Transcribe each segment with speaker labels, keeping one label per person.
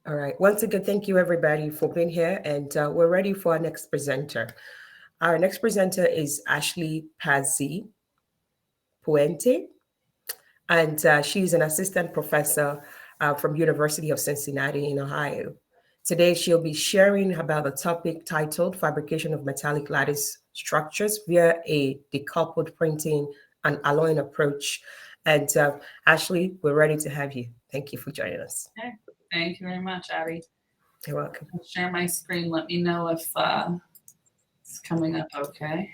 Speaker 1: All right. Once again, thank you everybody for being here, and we're ready for our next presenter. Our next presenter is Ashley Pazzi Puente, and she's an assistant professor from University of Cincinnati in Ohio. Today, she'll be sharing about the topic titled "Fabrication of Metallic Lattice Structures via a Decoupled Printing and Alloying Approach." And Ashley, we're ready to have you. Thank you for joining us.
Speaker 2: Okay. Thank you very much, Abby.
Speaker 1: You're welcome.
Speaker 2: I'll share my screen. Let me know if it's coming up okay.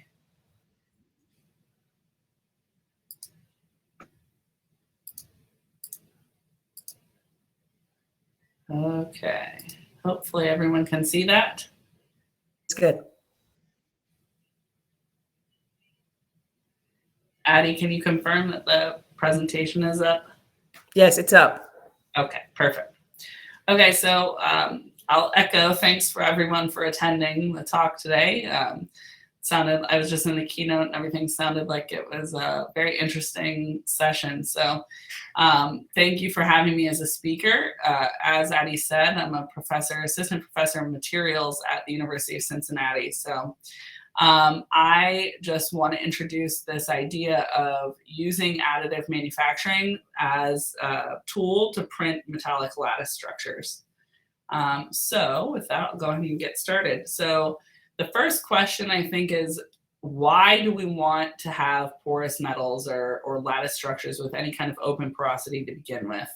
Speaker 2: Okay. Hopefully everyone can see that.
Speaker 1: It's good.
Speaker 2: Addie, can you confirm that the presentation is up?
Speaker 1: Yes, it's up.
Speaker 2: Okay, perfect. Okay, so I'll echo thanks for everyone for attending the talk today. I was just in the keynote and everything sounded like it was a very interesting session. So thank you for having me as a speaker. As Addie said, I'm a assistant professor of materials at the University of Cincinnati. So I just want to introduce this idea of using additive manufacturing as a tool to print metallic lattice structures. So with that, I'll go ahead and get started. So the first question I think is, why do we want to have porous metals or lattice structures with any kind of open porosity to begin with?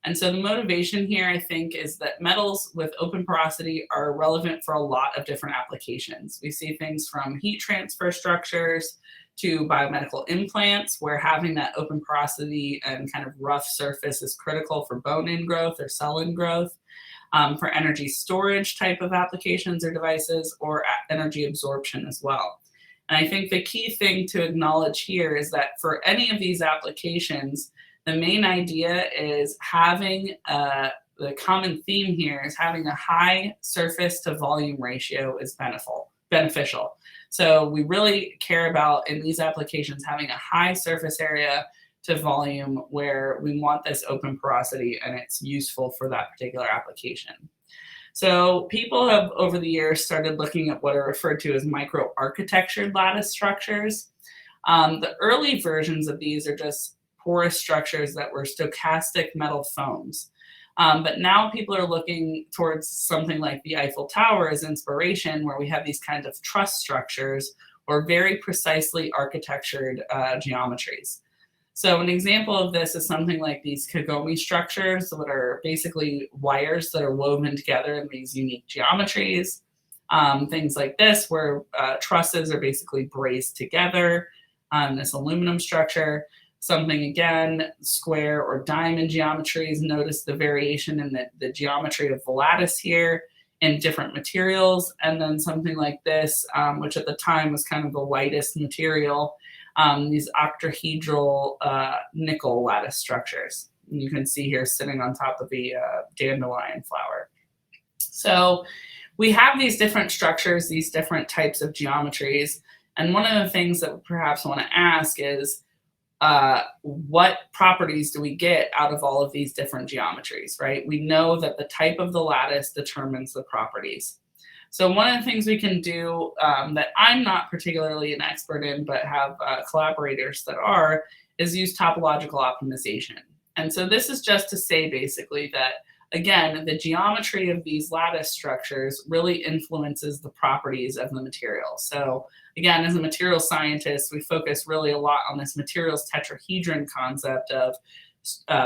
Speaker 2: And so the motivation here, I think, is that metals with open porosity are relevant for a lot of different applications. We see things from heat transfer structures to biomedical implants, where having that open porosity and kind of rough surface is critical for bone ingrowth or cell ingrowth. For energy storage type of applications or devices, or energy absorption as well. And I think the key thing to acknowledge here is that for any of these applications, the main idea is having the common theme here is having a high surface to volume ratio is beneficial. So we really care about, in these applications, having a high surface area to volume where we want this open porosity and it's useful for that particular application. So people have over the years started looking at what are referred to as microarchitectured lattice structures. The early versions of these are just porous structures that were stochastic metal foams. But now people are looking towards something like the Eiffel Tower as inspiration, where we have these kind of truss structures or very precisely architectured geometries. So an example of this is something like these kagome structures that are basically wires that are woven together in these unique geometries. Things like this, where trusses are basically braced together on this aluminum structure. Something again, square or diamond geometries. Notice the variation in the geometry of the lattice here in different materials. And then something like this, which at the time was kind of the lightest material, these octahedral nickel lattice structures. And you can see here sitting on top of the dandelion flower. So we have these different structures, these different types of geometries. And one of the things that we perhaps want to ask is, what properties do we get out of all of these different geometries, right? We know that the type of the lattice determines the properties. So one of the things we can do that I'm not particularly an expert in, but have collaborators that are, is use topological optimization. And so this is just to say basically that, again, the geometry of these lattice structures really influences the properties of the material. So again, as a material scientist, we focus really a lot on this materials tetrahedron concept of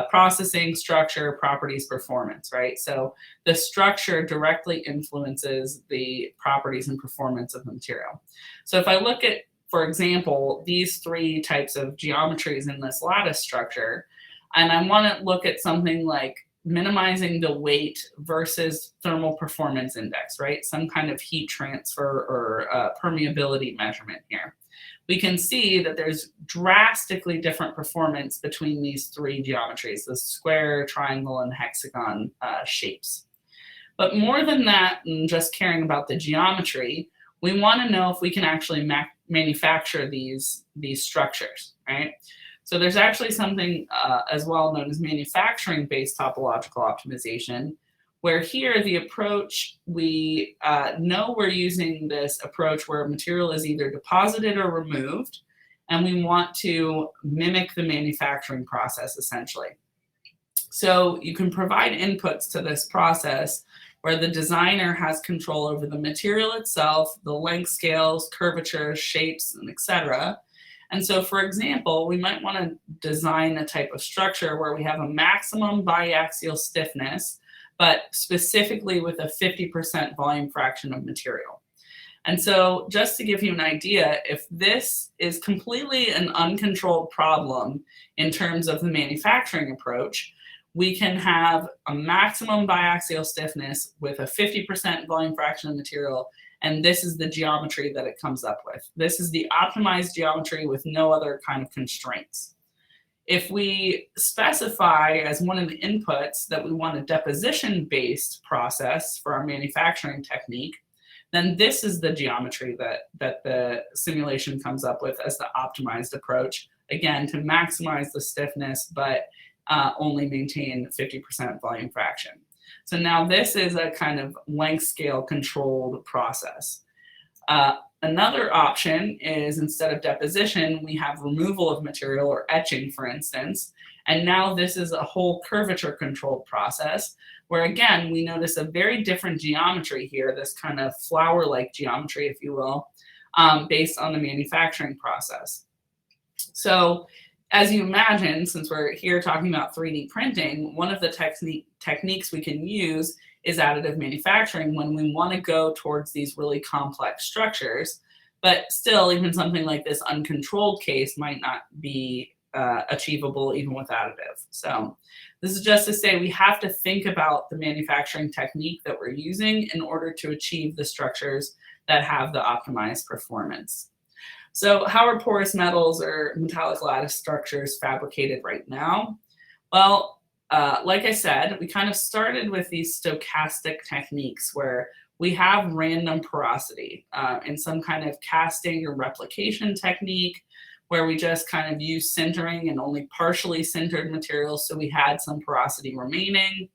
Speaker 2: processing, structure, properties, performance, right? So the structure directly influences the properties and performance of the material. So if I look at, for example, these three types of geometries in this lattice structure, and I want to look at something like minimizing the weight versus thermal performance index, right? Some kind of heat transfer or permeability measurement here. We can see that there's drastically different performance between these three geometries, the square, triangle, and hexagon shapes. But more than that, and just caring about the geometry, we want to know if we can actually manufacture these structures, right? So there's actually something as well known as manufacturing-based topological optimization, where here the approach, we know we're using this approach where material is either deposited or removed, and we want to mimic the manufacturing process essentially. So you can provide inputs to this process where the designer has control over the material itself, the length scales, curvatures, shapes, and etc. And so, for example, we might want to design a type of structure where we have a maximum biaxial stiffness, but specifically with a 50% volume fraction of material. And so just to give you an idea, if this is completely an uncontrolled problem in terms of the manufacturing approach, we can have a maximum biaxial stiffness with a 50% volume fraction of material, and this is the geometry that it comes up with. This is the optimized geometry with no other kind of constraints. If we specify as one of the inputs that we want a deposition-based process for our manufacturing technique, then this is the geometry that the simulation comes up with as the optimized approach, again, to maximize the stiffness, but only maintain 50% volume fraction. So now this is a kind of length scale controlled process. Another option is instead of deposition, we have removal of material or etching, for instance. And now this is a whole curvature controlled process where, again, we notice a very different geometry here, this kind of flower-like geometry, if you will, based on the manufacturing process. So as you imagine, since we're here talking about 3D printing, one of the techniques we can use is additive manufacturing when we want to go towards these really complex structures. But still, even something like this uncontrolled case might not be achievable even with additive. So this is just to say we have to think about the manufacturing technique that we're using in order to achieve the structures that have the optimized performance. So how are porous metals or metallic lattice structures fabricated right now? Well, like I said, we kind of started with these stochastic techniques where we have random porosity in some kind of casting or replication technique where we just kind of use sintering and only partially sintered materials so we had some porosity remaining.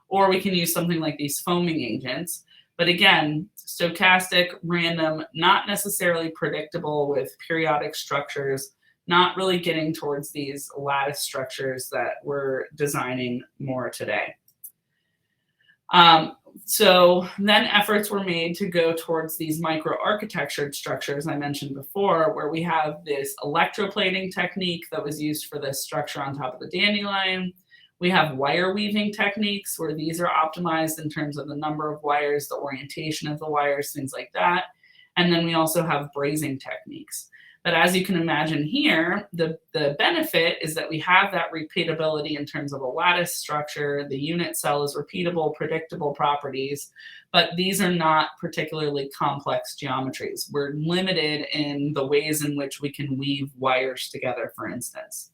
Speaker 2: Or we can use something like these foaming agents. But again, stochastic, random, not necessarily predictable with periodic structures, not really getting towards these lattice structures that we're designing more today. So then efforts were made to go towards these micro-architectured structures I mentioned before, where we have this electroplating technique that was used for this structure on top of the dandelion. We have wire weaving techniques where these are optimized in terms of the number of wires, the orientation of the wires, things like that. And then we also have brazing techniques. But as you can imagine here, the benefit is that we have that repeatability in terms of a lattice structure. The unit cell is repeatable, predictable properties, but these are not particularly complex geometries. We're limited in the ways in which we can weave wires together, for instance.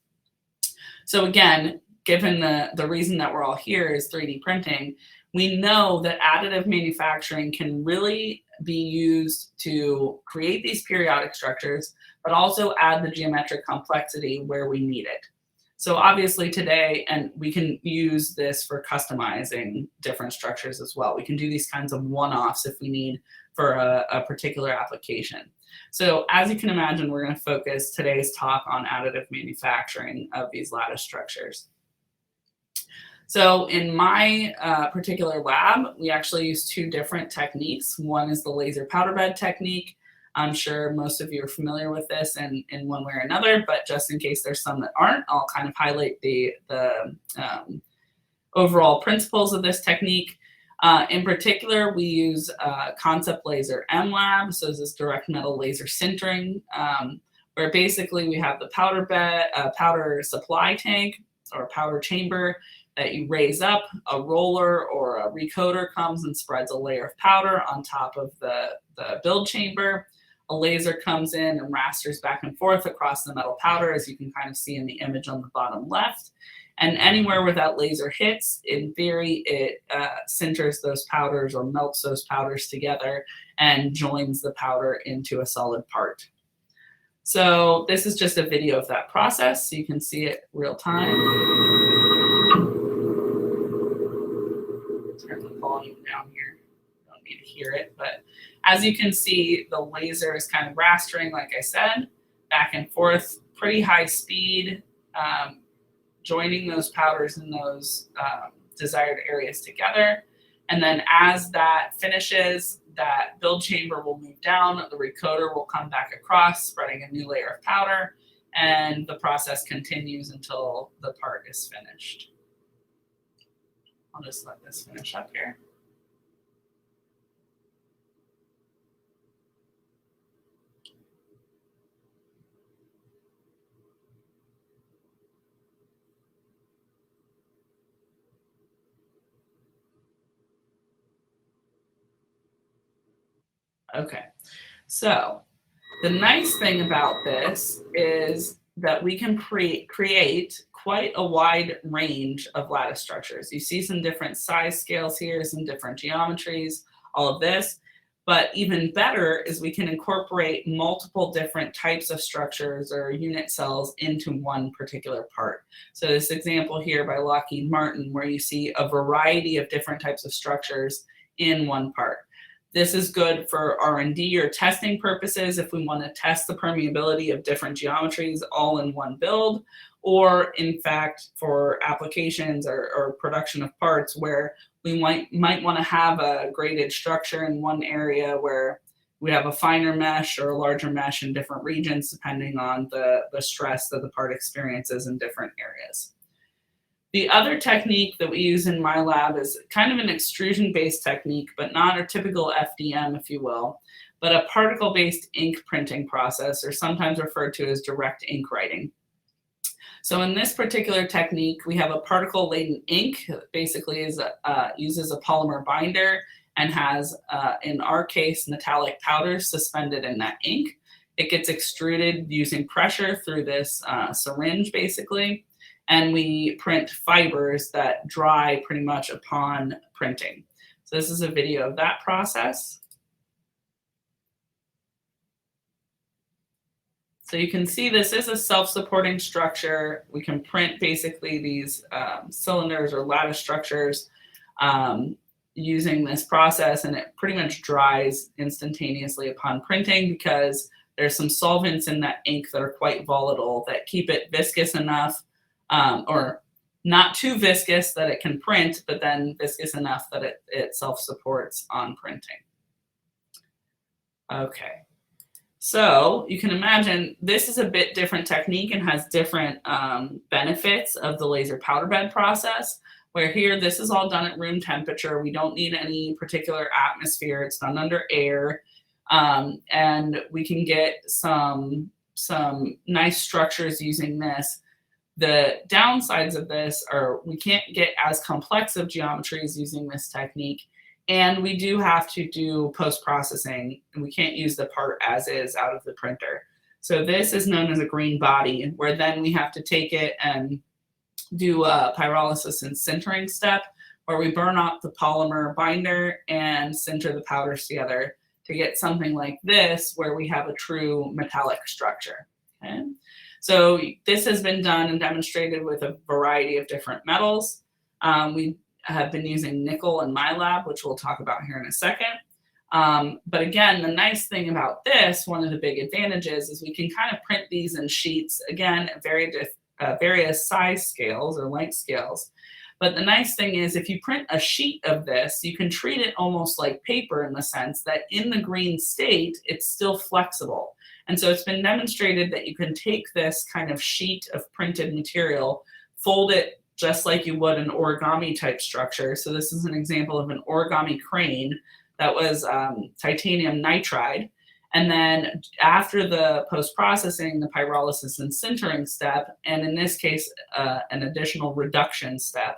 Speaker 2: So again, given the reason that we're all here is 3D printing, we know that additive manufacturing can really be used to create these periodic structures, but also add the geometric complexity where we need it. So obviously today, and we can use this for customizing different structures as well. We can do these kinds of one-offs if we need for a particular application. So as you can imagine, we're going to focus today's talk on additive manufacturing of these lattice structures. So in my particular lab, we actually use two different techniques. One is the laser powder bed technique. I'm sure most of you are familiar with this in one way or another, but just in case there's some that aren't, I'll kind of highlight the overall principles of this technique. In particular, we use Concept Laser MLab, so this is direct metal laser sintering, where basically we have the powder bed, powder supply tank or powder chamber that you raise up, a roller or a recoater comes and spreads a layer of powder on top of the build chamber. A laser comes in and rasters back and forth across the metal powder, as you can kind of see in the image on the bottom left. And anywhere where that laser hits, in theory, it sinters those powders or melts those powders together and joins the powder into a solid part. So this is just a video of that process, so you can see it real time. Turn the hear it, but as you can see, the laser is kind of rastering, like I said, back and forth, pretty high speed, joining those powders in those desired areas together. And then as that finishes, that build chamber will move down, the recoater will come back across, spreading a new layer of powder, and the process continues until the part is finished. I'll just let this finish up here. Okay, so the nice thing about this is that we can create quite a wide range of lattice structures. You see some different size scales here, some different geometries, all of this. But even better is we can incorporate multiple different types of structures or unit cells into one particular part. So this example here by Lockheed Martin, where you see a variety of different types of structures in one part. This is good for R&D or testing purposes if we want to test the permeability of different geometries all in one build, or in fact for applications or production of parts where we might want to have a graded structure in one area where we have a finer mesh or a larger mesh in different regions depending on the stress that the part experiences in different areas. The other technique that we use in my lab is kind of an extrusion-based technique, but not a typical FDM, if you will, but a particle-based ink printing process, or sometimes referred to as direct ink writing. So in this particular technique, we have a particle-laden ink that basically uses a polymer binder and has, in our case, metallic powders suspended in that ink. It gets extruded using pressure through this syringe, basically. And we print fibers that dry pretty much upon printing. So this is a video of that process. So you can see this is a self-supporting structure. We can print basically these cylinders or lattice structures using this process, and it pretty much dries instantaneously upon printing because there's some solvents in that ink that are quite volatile that keep it viscous enough, or not too viscous that it can print, but then viscous enough that it self-supports on printing. Okay, so you can imagine this is a bit different technique and has different benefits of the laser powder bed process, where here this is all done at room temperature. We don't need any particular atmosphere. It's done under air, and we can get some nice structures using this. The downsides of this are we can't get as complex of geometries using this technique, and we do have to do post-processing, and we can't use the part as is out of the printer. So this is known as a green body, where then we have to take it and do a pyrolysis and sintering step, where we burn off the polymer binder and sinter the powders together to get something like this, where we have a true metallic structure. Okay? So this has been done and demonstrated with a variety of different metals. We have been using nickel in my lab, which we'll talk about here in a second. But again, the nice thing about this, one of the big advantages, is we can kind of print these in sheets, again, at various size scales or length scales. But the nice thing is if you print a sheet of this, you can treat it almost like paper in the sense that in the green state, it's still flexible. And so it's been demonstrated that you can take this kind of sheet of printed material, fold it just like you would an origami type structure. So this is an example of an origami crane that was titanium nitride. And then after the post-processing, the pyrolysis and sintering step, and in this case, an additional reduction step,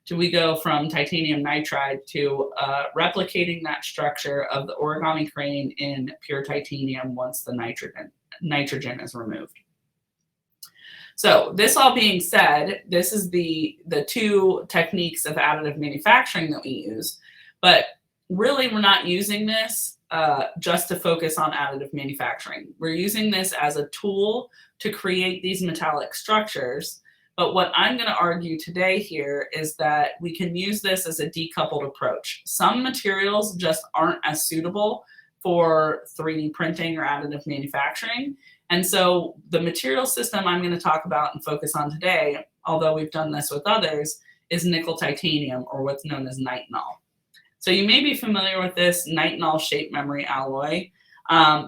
Speaker 2: we go from titanium nitride to replicating that structure of the origami crane in pure titanium once the nitrogen is removed. So this all being said, this is the two techniques of additive manufacturing that we use, but really we're not using this just to focus on additive manufacturing. We're using this as a tool to create these metallic structures, But what I'm going to argue today here is that we can use this as a decoupled approach. Some materials just aren't as suitable for 3D printing or additive manufacturing. And so the material system I'm going to talk about and focus on today, although we've done this with others, is nickel titanium, or what's known as nitinol. So you may be familiar with this nitinol shape memory alloy.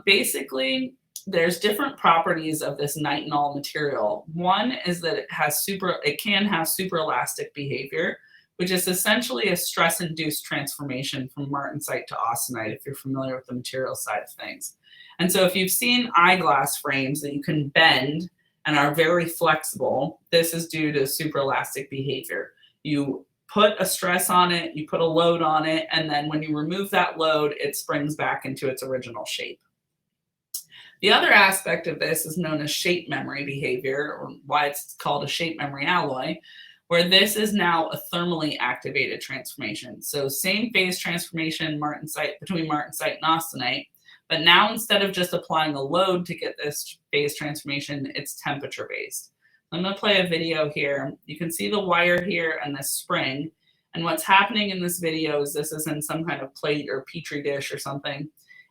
Speaker 2: Basically, there's different properties of this nitinol material. One is that it can have super elastic behavior, which is essentially a stress-induced transformation from martensite to austenite, if you're familiar with the material side of things. And so if you've seen eyeglass frames that you can bend and are very flexible, this is due to super elastic behavior. You put a stress on it, you put a load on it, and then when you remove that load, it springs back into its original shape. The other aspect of this is known as shape memory behavior, or why it's called a shape memory alloy, where this is now a thermally activated transformation. So same phase transformation between martensite and austenite, but now instead of just applying a load to get this phase transformation, it's temperature based. I'm going to play a video here. You can see the wire here and this spring. And what's happening in this video is this is in some kind of plate or petri dish or something.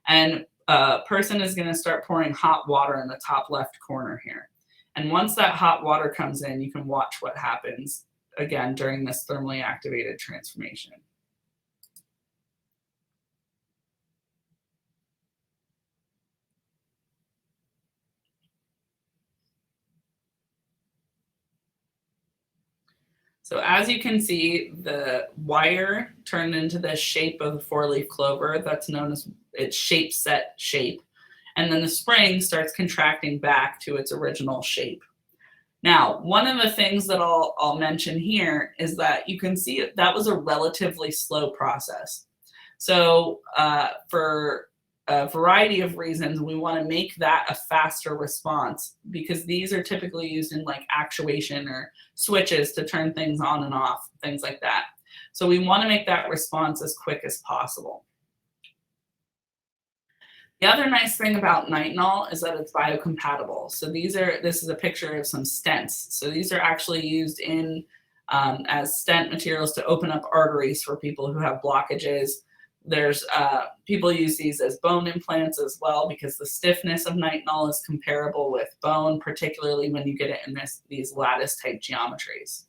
Speaker 2: And a person is going to start pouring hot water in the top left corner here. And once that hot water comes in, you can watch what happens again during this thermally activated transformation. So as you can see, the wire turned into the shape of the 4-leaf clover. That's known as its shape set shape. And then the spring starts contracting back to its original shape. Now, one of the things that I'll mention here is that you can see that was a relatively slow process. So for a variety of reasons, we want to make that a faster response, because these are typically used in like actuation or switches to turn things on and off, things like that. So we want to make that response as quick as possible. The other nice thing about nitinol is that it's biocompatible. So this is a picture of some stents. So these are actually used in as stent materials to open up arteries for people who have blockages. There's people use these as bone implants as well, because the stiffness of nitinol is comparable with bone, particularly when you get it in these lattice type geometries.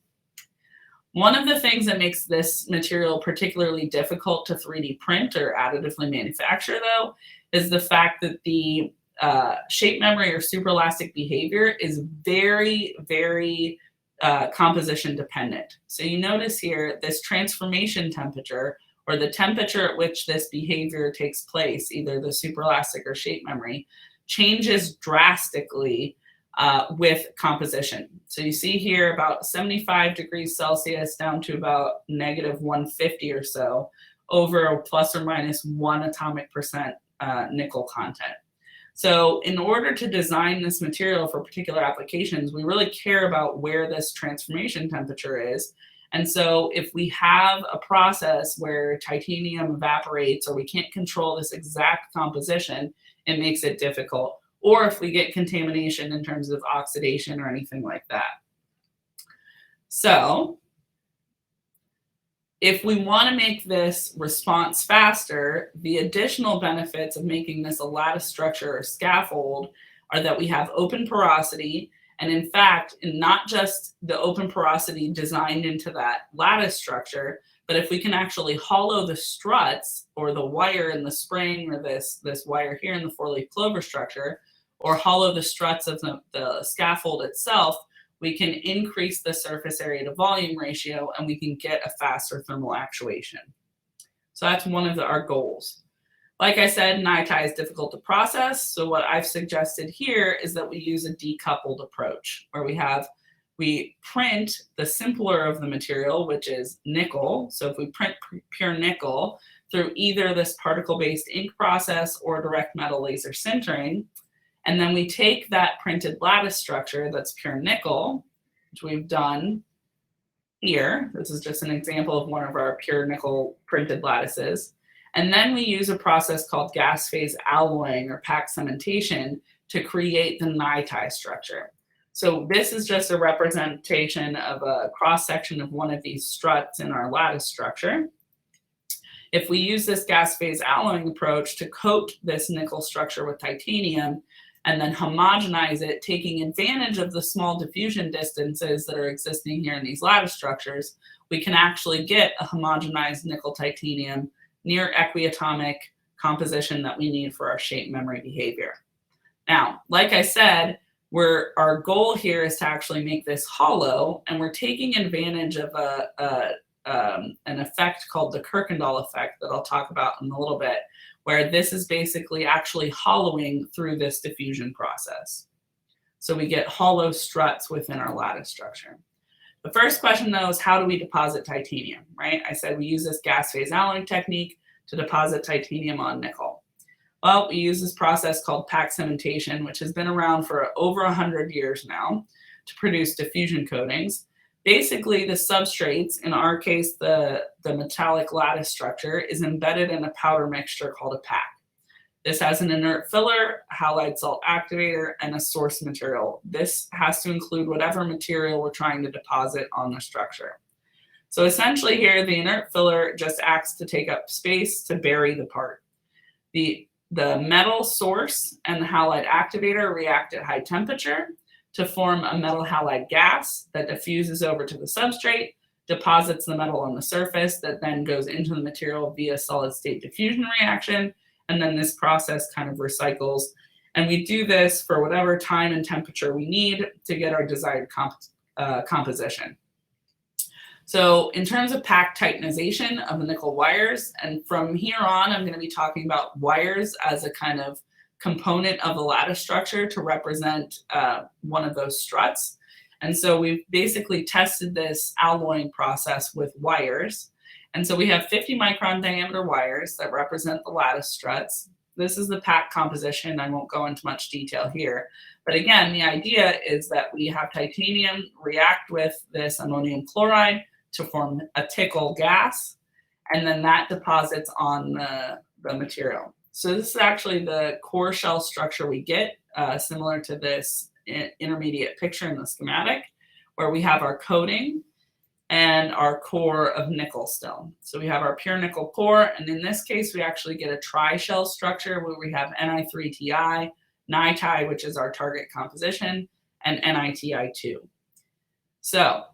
Speaker 2: One of the things that makes this material particularly difficult to 3D print or additively manufacture, though, is the fact that the shape memory or superelastic behavior is very, very composition dependent. So you notice here this transformation temperature, or the temperature at which this behavior takes place, either the superelastic or shape memory, changes drastically with composition. So you see here about 75 degrees Celsius down to about -150 or so over a plus or minus 1 atomic percent nickel content. So in order to design this material for particular applications, we really care about where this transformation temperature is. And so if we have a process where titanium evaporates, or we can't control this exact composition, it makes it difficult. Or if we get contamination in terms of oxidation or anything like that. So if we want to make this response faster, the additional benefits of making this a lattice structure or scaffold are that we have open porosity. And in fact, not just the open porosity designed into that lattice structure, but if we can actually hollow the struts, or the wire in the spring, or this wire here in the 4-leaf clover structure, or hollow the struts of the scaffold itself, we can increase the surface area to volume ratio, and we can get a faster thermal actuation. So that's one of our goals. Like I said, NiTi is difficult to process. So what I've suggested here is that we use a decoupled approach, where we print the simpler of the material, which is nickel. So if we print pure nickel through either this particle-based ink process or direct metal laser sintering, and then we take that printed lattice structure that's pure nickel, which we've done here. This is just an example of one of our pure nickel printed lattices. And then we use a process called gas phase alloying or pack cementation to create the NiTi structure. So this is just a representation of a cross-section of one of these struts in our lattice structure. If we use this gas phase alloying approach to coat this nickel structure with titanium and then homogenize it, taking advantage of the small diffusion distances that are existing here in these lattice structures, we can actually get a homogenized nickel titanium near equiatomic composition that we need for our shape memory behavior. Now, like I said, our goal here is to actually make this hollow, and we're taking advantage of an effect called the Kirkendall effect that I'll talk about in a little bit, where this is basically actually hollowing through this diffusion process. So we get hollow struts within our lattice structure. The first question, though, is how do we deposit titanium, right? I said we use this gas phase alloying technique to deposit titanium on nickel. Well, we use this process called pack cementation, which has been around for over 100 years now, to produce diffusion coatings. Basically, the substrates, in our case, the metallic lattice structure, is embedded in a powder mixture called a pack. This has an inert filler, halide salt activator, and a source material. This has to include whatever material we're trying to deposit on the structure. So essentially here, the inert filler just acts to take up space to bury the part. The metal source and the halide activator react at high temperature to form a metal halide gas that diffuses over to the substrate, deposits the metal on the surface that then goes into the material via solid state diffusion reaction, and then this process kind of recycles. And we do this for whatever time and temperature we need to get our desired composition. So in terms of pack titanization of the nickel wires, and from here on, I'm going to be talking about wires as a kind of component of the lattice structure to represent one of those struts. And so we've basically tested this alloying process with wires. And so we have 50 micron diameter wires that represent the lattice struts. This is the pack composition. I won't go into much detail here. But again, the idea is that we have titanium react with this ammonium chloride to form a Tickle gas, and then that deposits on the material. So this is actually the core shell structure we get, similar to this intermediate picture in the schematic, where we have our coating and our core of nickel still. So we have our pure nickel core, and in this case, we actually get a tri-shell structure where we have Ni3Ti, Ni-Ti, which is our target composition, and Ni-Ti2. So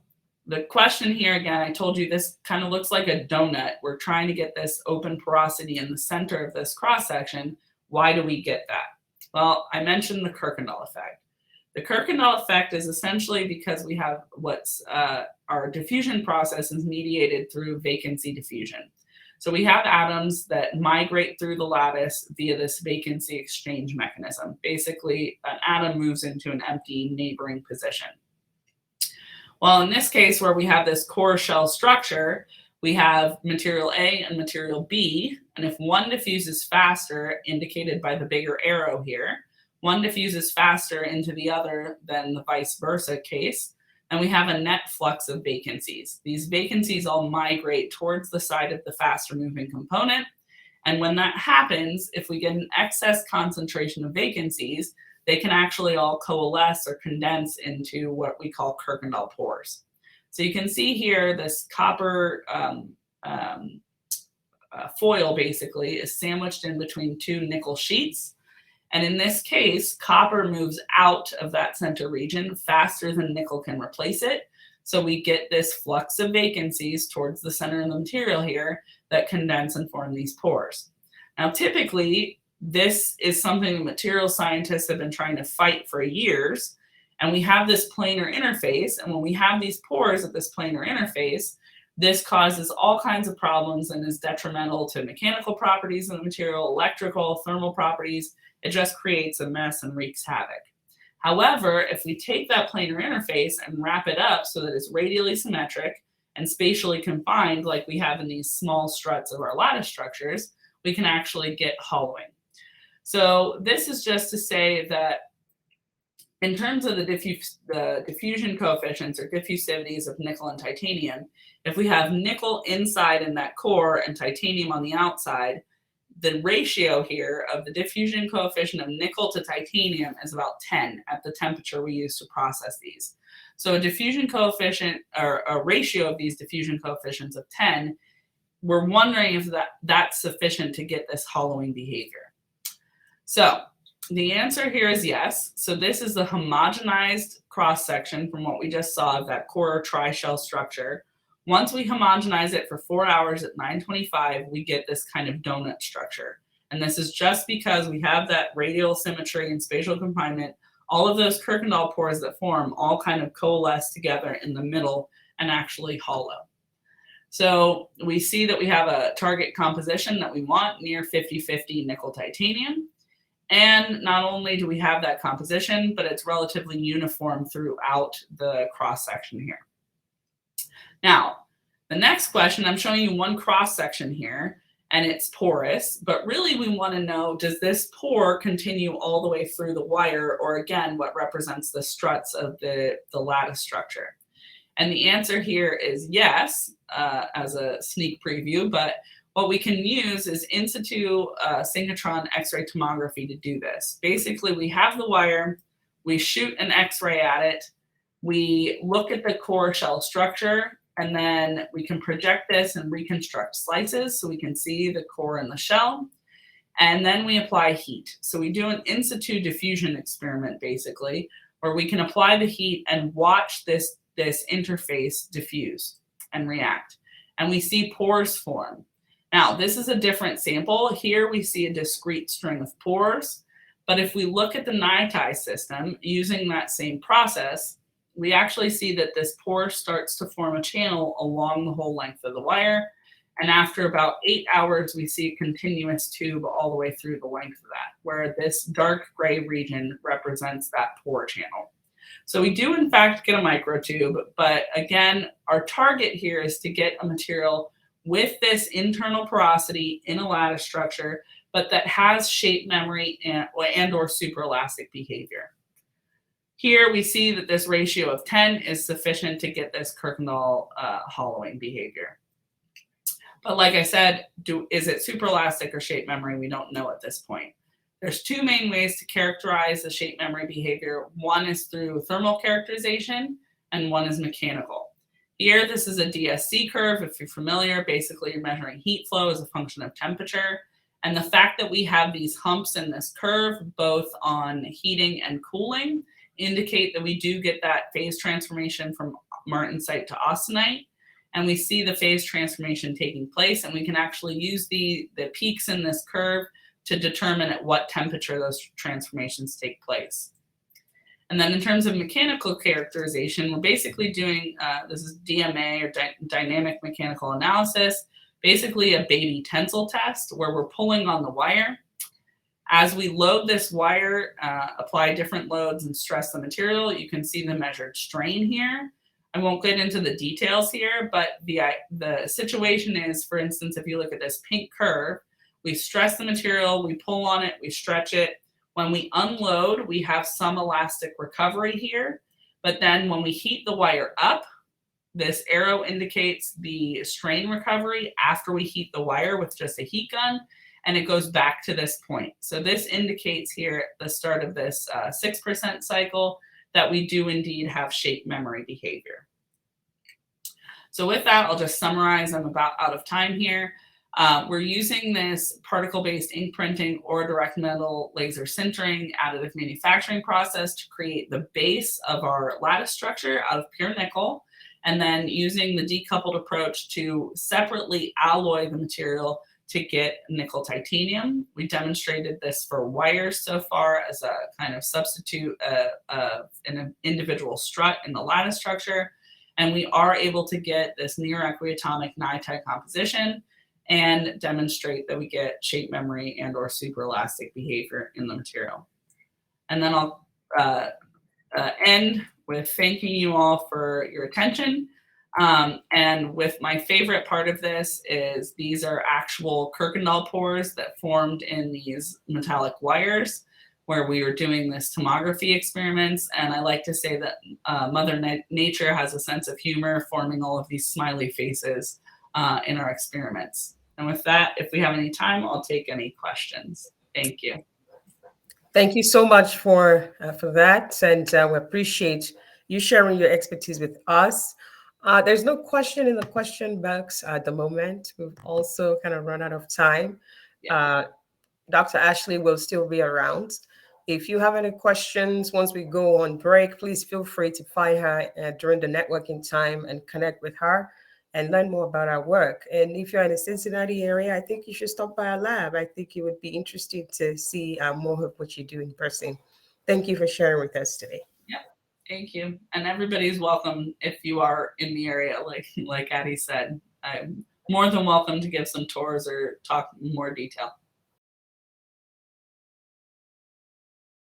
Speaker 2: the question here, again, I told you this kind of looks like a donut. We're trying to get this open porosity in the center of this cross-section. Why do we get that? Well, I mentioned the Kirkendall effect. The Kirkendall effect is essentially because we have our diffusion process is mediated through vacancy diffusion. So we have atoms that migrate through the lattice via this vacancy exchange mechanism. Basically, an atom moves into an empty neighboring position. Well, in this case, where we have this core shell structure, we have material A and material B, and if one diffuses faster, indicated by the bigger arrow here, one diffuses faster into the other than the vice versa case, and we have a net flux of vacancies. These vacancies all migrate towards the side of the faster moving component, and when that happens, if we get an excess concentration of vacancies, they can actually all coalesce or condense into what we call Kirkendall pores. So you can see here this copper foil basically is sandwiched in between two nickel sheets. And in this case, copper moves out of that center region faster than nickel can replace it. So we get this flux of vacancies towards the center of the material here that condense and form these pores. Now, typically, this is something material scientists have been trying to fight for years. And we have this planar interface. And when we have these pores at this planar interface, this causes all kinds of problems and is detrimental to mechanical properties of the material, electrical, thermal properties. It just creates a mess and wreaks havoc. However, if we take that planar interface and wrap it up so that it's radially symmetric and spatially confined, like we have in these small struts of our lattice structures, we can actually get hollowing. So this is just to say that in terms of the diffusion coefficients or diffusivities of nickel and titanium, if we have nickel inside in that core and titanium on the outside, the ratio here of the diffusion coefficient of nickel to titanium is about 10 at the temperature we use to process these. So a diffusion coefficient, or a ratio of these diffusion coefficients of 10, we're wondering if that's sufficient to get this hollowing behavior. So the answer here is yes. So this is the homogenized cross-section from what we just saw of that core tri-shell structure. Once we homogenize it for 4 hours at 925, we get this kind of donut structure. And this is just because we have that radial symmetry and spatial confinement. All of those Kirkendall pores that form all kind of coalesce together in the middle and actually hollow. So we see that we have a target composition that we want near 50-50 nickel titanium. And not only do we have that composition, but it's relatively uniform throughout the cross section here. Now, the next question, I'm showing you one cross section here, and it's porous, but really we want to know, does this pore continue all the way through the wire, or again, what represents the struts of the lattice structure? And the answer here is yes, as a sneak preview, but what we can use is in situ synchrotron X-ray tomography to do this. Basically, we have the wire, we shoot an X-ray at it, we look at the core shell structure, and then we can project this and reconstruct slices so we can see the core and the shell. And then we apply heat. So we do an in situ diffusion experiment, basically, where we can apply the heat and watch this interface diffuse and react. And we see pores form. Now, this is a different sample. Here we see a discrete string of pores. But if we look at the Lattice system using that same process, we actually see that this pore starts to form a channel along the whole length of the wire. And after about 8 hours, we see a continuous tube all the way through the length of that, where this dark gray region represents that pore channel. So we do, in fact, get a microtube. But again, our target here is to get a material with this internal porosity in a lattice structure, but that has shape memory and or superelastic behavior. Here we see that this ratio of 10 is sufficient to get this Kirkendall hollowing behavior. But like I said, is it superelastic or shape memory? We don't know at this point. There's two main ways to characterize the shape memory behavior. One is through thermal characterization, and one is mechanical. Here, this is a DSC curve. If you're familiar, basically you're measuring heat flow as a function of temperature. And the fact that we have these humps in this curve, both on heating and cooling, indicate that we do get that phase transformation from martensite to austenite. And we see the phase transformation taking place, and we can actually use the peaks in this curve to determine at what temperature those transformations take place. And then in terms of mechanical characterization, we're basically doing, this is DMA, or dynamic mechanical analysis, basically a baby tensile test where we're pulling on the wire. As we load this wire, apply different loads and stress the material, you can see the measured strain here. I won't get into the details here, but the situation is, for instance, if you look at this pink curve, we stress the material, we pull on it, we stretch it. When we unload, we have some elastic recovery here, but then when we heat the wire up, this arrow indicates the strain recovery after we heat the wire with just a heat gun, and it goes back to this point. So this indicates here at the start of this 6% cycle that we do indeed have shape memory behavior. So with that, I'll just summarize. I'm about out of time here. We're using this particle-based ink printing or direct metal laser sintering additive manufacturing process to create the base of our lattice structure out of pure nickel, and then using the decoupled approach to separately alloy the material to get nickel titanium. We demonstrated this for wires so far as a kind of substitute of an individual strut in the lattice structure, and we are able to get this near equiatomic NiTi composition and demonstrate that we get shape memory and or superelastic behavior in the material. And then I'll end with thanking you all for your attention. And with my favorite part of this is these are actual Kirkendall pores that formed in these metallic wires where we were doing this tomography experiments. And I like to say that Mother Nature has a sense of humor forming all of these smiley faces in our experiments. And with that, if we have any time, I'll take any questions. Thank you.
Speaker 1: Thank you so much for that, and we appreciate you sharing your expertise with us. There's no question in the question box at the moment. We've also kind of run out of time.
Speaker 2: Yeah.
Speaker 1: Dr. Ashley will still be around. If you have any questions once we go on break, please feel free to find her during the networking time and connect with her and learn more about our work. And if you're in the Cincinnati area, I think you should stop by our lab. I think you would be interested to see more of what you do in person. Thank you for sharing with us today.
Speaker 2: Yep. Thank you. And everybody's welcome if you are in the area, like Addie said. I'm more than welcome to give some tours or talk in more detail.